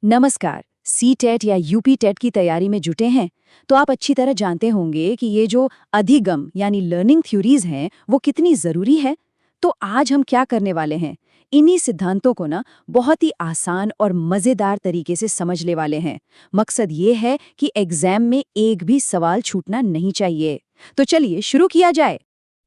नमस्कार। C TET या UP TET की तैयारी में जुटे हैं तो आप अच्छी तरह जानते होंगे कि ये जो अधिगम यानी लर्निंग थ्योरीज हैं वो कितनी ज़रूरी है। तो आज हम क्या करने वाले हैं, इन्हीं सिद्धांतों को ना बहुत ही आसान और मज़ेदार तरीके से समझने वाले हैं। मकसद ये है कि एग्जाम में एक भी सवाल छूटना नहीं चाहिए। तो चलिए शुरू किया जाए।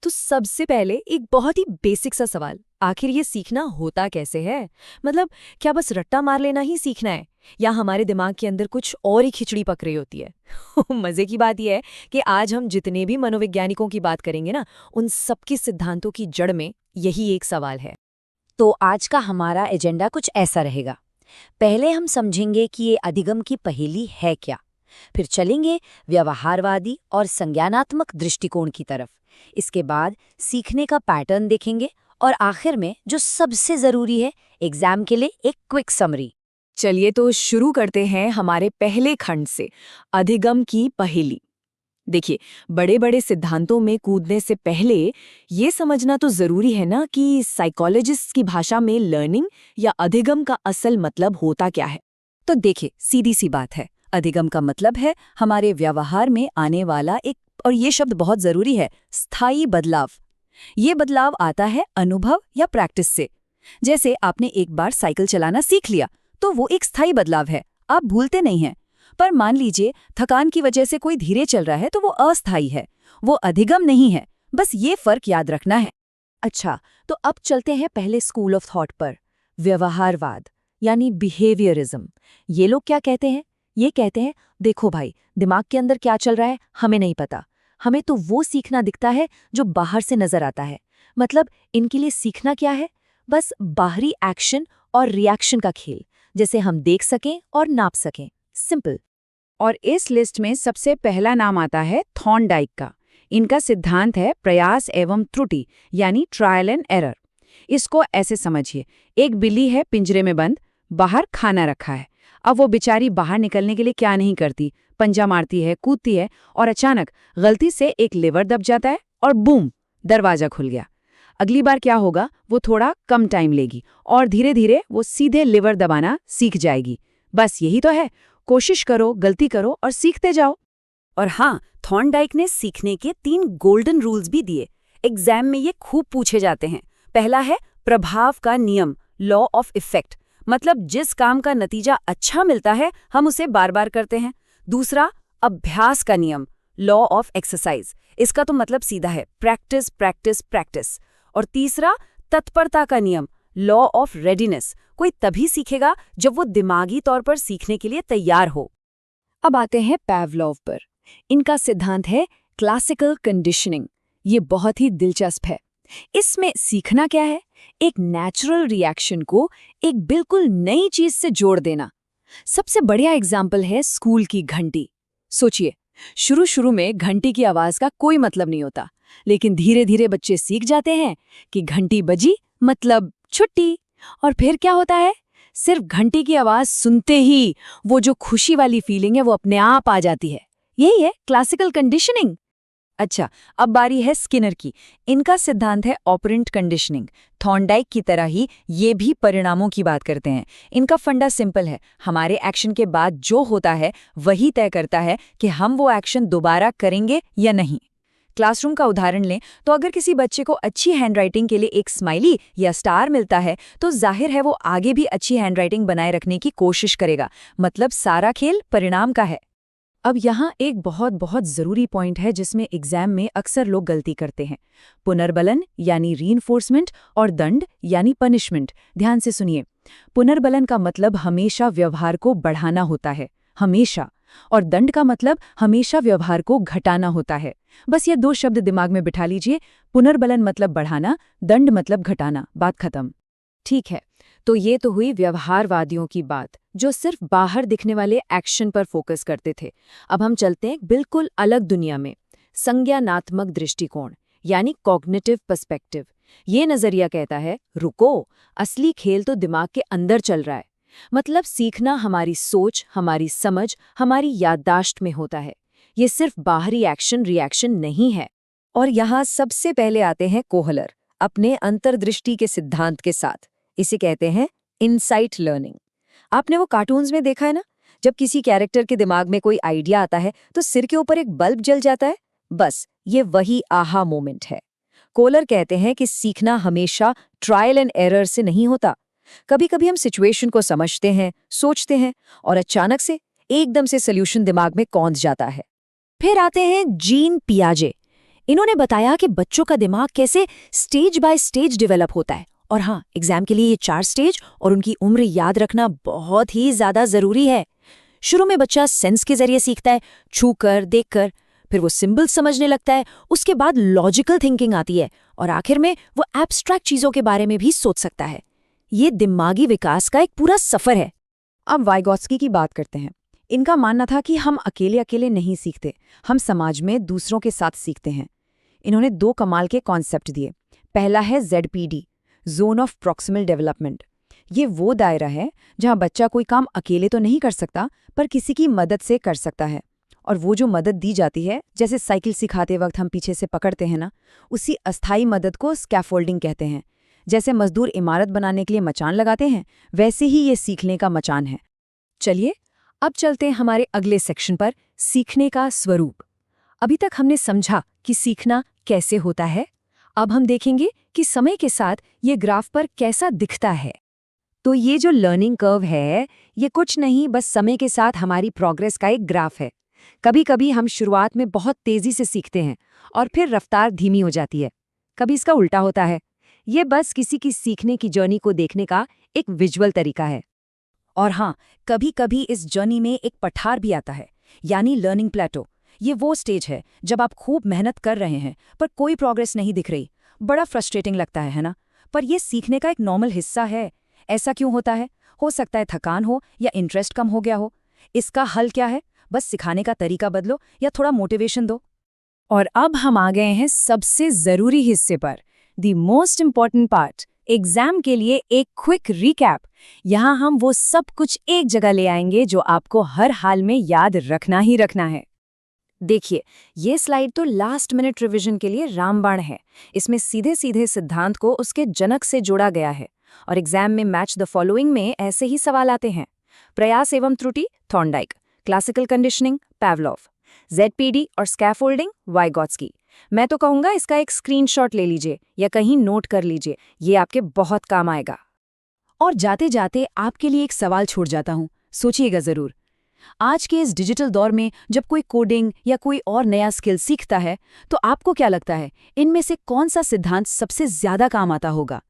तो सबसे पहले एक बहुत ही बेसिक सा सवाल, आखिर ये सीखना होता कैसे है? मतलब क्या बस रट्टा मार लेना ही सीखना है, या हमारे दिमाग के अंदर कुछ और ही खिचड़ी पक रही होती है? मजे की बात यह है कि आज हम जितने भी मनोवैज्ञानिकों की बात करेंगे ना, उन सबके सिद्धांतों की जड़ में यही एक सवाल है। तो आज का हमारा एजेंडा कुछ ऐसा रहेगा। पहले हम समझेंगे कि ये अधिगम की पहेली है क्या। फिर चलेंगे व्यवहारवादी और संज्ञानात्मक दृष्टिकोण की तरफ। इसके बाद सीखने का पैटर्न देखेंगे और आखिर में जो सबसे जरूरी है, एग्जाम के लिए एक क्विक समरी। चलिए तो शुरू करते हैं हमारे पहले खंड से, अधिगम की पहेली। देखिए, बड़े बड़े सिद्धांतों में कूदने से पहले ये समझना तो जरूरी है ना कि साइकोलॉजिस्ट की भाषा में लर्निंग या अधिगम का असल मतलब होता क्या है। तो देखिए, सीधी सी बात है। अधिगम का मतलब है हमारे व्यवहार में आने वाला एक, और ये शब्द बहुत जरूरी है, स्थायी बदलाव। ये बदलाव आता है अनुभव या प्रैक्टिस से। जैसे आपने एक बार साइकिल चलाना सीख लिया तो वो एक स्थायी बदलाव है, आप भूलते नहीं हैं। पर मान लीजिए थकान की वजह से कोई धीरे चल रहा है तो वो अस्थायी है, वो अधिगम नहीं है। बस ये फर्क याद रखना है। अच्छा, तो अब चलते हैं पहले स्कूल ऑफ थॉट पर, व्यवहारवाद यानी बिहेवियरिज्म। ये लोग क्या कहते हैं? ये कहते हैं, देखो भाई, दिमाग के अंदर क्या चल रहा है हमें नहीं पता, हमें तो वो सीखना दिखता है जो बाहर से नजर आता है। मतलब इनके लिए सीखना क्या है? बस बाहरी एक्शन और रिएक्शन का खेल, जैसे हम देख सकें और नाप सकें। सिंपल। और इस लिस्ट में सबसे पहला नाम आता है थॉर्नडाइक का। इनका सिद्धांत है प्रयास एवं त्रुटि यानी ट्रायल एंड एरर। इसको ऐसे समझिए, एक बिल्ली है पिंजरे में बंद, बाहर खाना रखा है। अब वो बेचारी बाहर निकलने के लिए क्या नहीं करती, पंजा मारती है, कूदती है, और अचानक गलती से एक लीवर दब जाता है और बूम, दरवाजा खुल गया। अगली बार क्या होगा, वो थोड़ा कम टाइम लेगी और धीरे धीरे वो सीधे लीवर दबाना सीख जाएगी। बस यही तो है, कोशिश करो, गलती करो और सीखते जाओ। और हाँ, थॉर्नडाइक ने सीखने के 3 गोल्डन रूल्स भी दिए। एग्जाम में ये खूब पूछे जाते हैं। पहला है प्रभाव का नियम, लॉ ऑफ इफेक्ट। मतलब जिस काम का नतीजा अच्छा मिलता है हम उसे बार बार करते हैं। दूसरा, अभ्यास का नियम, लॉ ऑफ एक्सरसाइज। इसका तो मतलब सीधा है प्रैक्टिस प्रैक्टिस प्रैक्टिस। और तीसरा, तत्परता का नियम, लॉ ऑफ रेडीनेस। कोई तभी सीखेगा जब वो दिमागी तौर पर सीखने के लिए तैयार हो। अब आते हैं पैवलोव पर। इनका सिद्धांत है क्लासिकल कंडीशनिंग। ये बहुत ही दिलचस्प है। इसमें सीखना क्या है? एक नेचुरल रिएक्शन को एक बिल्कुल नई चीज से जोड़ देना। सबसे बढ़िया एग्जाम्पल है स्कूल की घंटी। सोचिए, शुरू शुरू में घंटी की आवाज का कोई मतलब नहीं होता, लेकिन धीरे धीरे बच्चे सीख जाते हैं कि घंटी बजी मतलब छुट्टी। और फिर क्या होता है, सिर्फ घंटी की आवाज सुनते ही वो जो खुशी वाली फीलिंग है वो अपने आप आ जाती है। यही है क्लासिकल कंडीशनिंग। अच्छा, अब बारी है स्किनर की। इनका सिद्धांत है ऑपरेंट कंडीशनिंग। थॉर्नडाइक की तरह ही ये भी परिणामों की बात करते हैं। इनका फंडा सिंपल है, हमारे एक्शन के बाद जो होता है वही तय करता है कि हम वो एक्शन दोबारा करेंगे या नहीं। क्लासरूम का उदाहरण लें तो अगर किसी बच्चे को अच्छी हैंडराइटिंग के लिए एक स्माइली या स्टार मिलता है तो जाहिर है वो आगे भी अच्छी हैंडराइटिंग बनाए रखने की कोशिश करेगा। मतलब सारा खेल परिणाम का है। अब यहाँ एक बहुत बहुत ज़रूरी पॉइंट है जिसमें एग्जाम में अक्सर लोग गलती करते हैं। पुनर्बलन यानी रीइंफोर्समेंट और दंड यानी पनिशमेंट। ध्यान से सुनिए, पुनर्बलन का मतलब हमेशा व्यवहार को बढ़ाना होता है, हमेशा। और दंड का मतलब हमेशा व्यवहार को घटाना होता है। बस ये 2 शब्द दिमाग में बिठा लीजिए, पुनर्बलन मतलब बढ़ाना, दंड मतलब घटाना, बात खत्म। ठीक है, तो ये तो हुई व्यवहारवादियों की बात, जो सिर्फ बाहर दिखने वाले एक्शन पर फोकस करते थे। अब हम चलते हैं बिल्कुल अलग दुनिया में, संज्ञानात्मक दृष्टिकोण यानी कॉग्निटिव पर्सपेक्टिव। ये नजरिया कहता है, रुको, असली खेल तो दिमाग के अंदर चल रहा है। मतलब सीखना हमारी सोच, हमारी समझ, हमारी याददाश्त में होता है। ये सिर्फ बाहरी एक्शन रिएक्शन नहीं है। और यहाँ सबसे पहले आते हैं कोहलर अपने अंतर्दृष्टि के सिद्धांत के साथ। इसे कहते हैं इनसाइट लर्निंग। आपने वो कार्टून्स में देखा है ना, जब किसी कैरेक्टर के दिमाग में कोई आइडिया आता है तो सिर के ऊपर एक बल्ब जल जाता है। बस ये वही आहा मोमेंट है। कोलर कहते हैं कि सीखना हमेशा ट्रायल एंड एरर से नहीं होता। कभी कभी हम सिचुएशन को समझते हैं, सोचते हैं और अचानक से एकदम से सोल्यूशन दिमाग में कौंध जाता है। फिर आते हैं जीन पियाजे। इन्होंने बताया कि बच्चों का दिमाग कैसे स्टेज बाय स्टेज डेवलप होता है। और हाँ, एग्जाम के लिए ये 4 स्टेज और उनकी उम्र याद रखना बहुत ही ज्यादा जरूरी है। शुरू में बच्चा सेंस के जरिए सीखता है, छू कर, देख कर, फिर वो सिंबल समझने लगता है, उसके बाद लॉजिकल थिंकिंग आती है और आखिर में वो एब्स्ट्रैक्ट चीजों के बारे में भी सोच सकता है। ये दिमागी विकास का एक पूरा सफर है। अब वाइगोत्स्की की बात करते हैं। इनका मानना था कि हम अकेले अकेले नहीं सीखते, हम समाज में दूसरों के साथ सीखते हैं। इन्होंने 2 कमाल के कॉन्सेप्ट दिए। पहला है ZPD, zone of proximal development. ये वो दायरा है जहां बच्चा कोई काम अकेले तो नहीं कर सकता, पर किसी की मदद से कर सकता है। और वो जो मदद दी जाती है, जैसे साइकिल सिखाते वक्त हम पीछे से पकड़ते हैं ना, उसी अस्थायी मदद को स्कैफोल्डिंग कहते हैं। जैसे मजदूर इमारत बनाने के लिए मचान लगाते हैं, वैसे ही ये सीखने का मचान है। चलिए अब चलते हैं हमारे अगले सेक्शन पर, सीखने का स्वरूप। अभी तक हमने समझा कि सीखना कैसे होता है। अब हम देखेंगे कि समय के साथ ये ग्राफ पर कैसा दिखता है। तो ये जो लर्निंग कर्व है, ये कुछ नहीं, बस समय के साथ हमारी प्रोग्रेस का एक ग्राफ है। कभी कभी हम शुरुआत में बहुत तेजी से सीखते हैं और फिर रफ्तार धीमी हो जाती है। कभी इसका उल्टा होता है। ये बस किसी की सीखने की जर्नी को देखने का एक विजुअल तरीका है। और हाँ, कभी कभी इस जर्नी में एक पठार भी आता है, यानी लर्निंग प्लेटो। ये वो स्टेज है जब आप खूब मेहनत कर रहे हैं पर कोई प्रोग्रेस नहीं दिख रही। बड़ा फ्रस्ट्रेटिंग लगता है ना? पर यह सीखने का एक नॉर्मल हिस्सा है। ऐसा क्यों होता है? हो सकता है थकान हो या इंटरेस्ट कम हो गया हो। इसका हल क्या है? बस सिखाने का तरीका बदलो या थोड़ा मोटिवेशन दो। और अब हम आ गए हैं सबसे जरूरी हिस्से पर, the most important part, exam के लिए एक क्विक रिकैप। यहाँ हम वो सब कुछ एक जगह ले आएंगे जो आपको हर हाल में याद रखना ही रखना है। देखिए, ये स्लाइड तो लास्ट मिनट रिवीजन के लिए रामबाण है। इसमें सीधे सीधे सिद्धांत को उसके जनक से जोड़ा गया है और एग्जाम में मैच द फॉलोइंग में ऐसे ही सवाल आते हैं। प्रयास एवं त्रुटि, Thorndike. Classical conditioning, Pavlov. ZPD और स्कैफोल्डिंग, वाइगोत्स्की। मैं तो कहूँगा इसका एक स्क्रीनशॉट ले लीजिए या कहीं नोट कर लीजिए, ये आपके बहुत काम आएगा। और जाते जाते आपके लिए एक सवाल छोड़ जाता हूँ, सोचिएगा ज़रूर। आज के इस डिजिटल दौर में जब कोई कोडिंग या कोई और नया स्किल सीखता है, तो आपको क्या लगता है, इनमें से कौन सा सिद्धांत सबसे ज़्यादा काम आता होगा?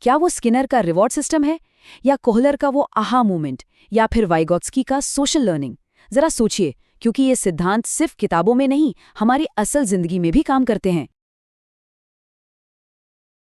क्या वो स्किनर का रिवॉर्ड सिस्टम है, या कोहलर का वो आहा मोमेंट, या फिर वाइगोत्स्की का सोशल लर्निंग? जरा सोचिए, क्योंकि ये सिद्धांत सिर्फ किताबों में नहीं, हमारी असल जिंदगी में भी काम करते हैं।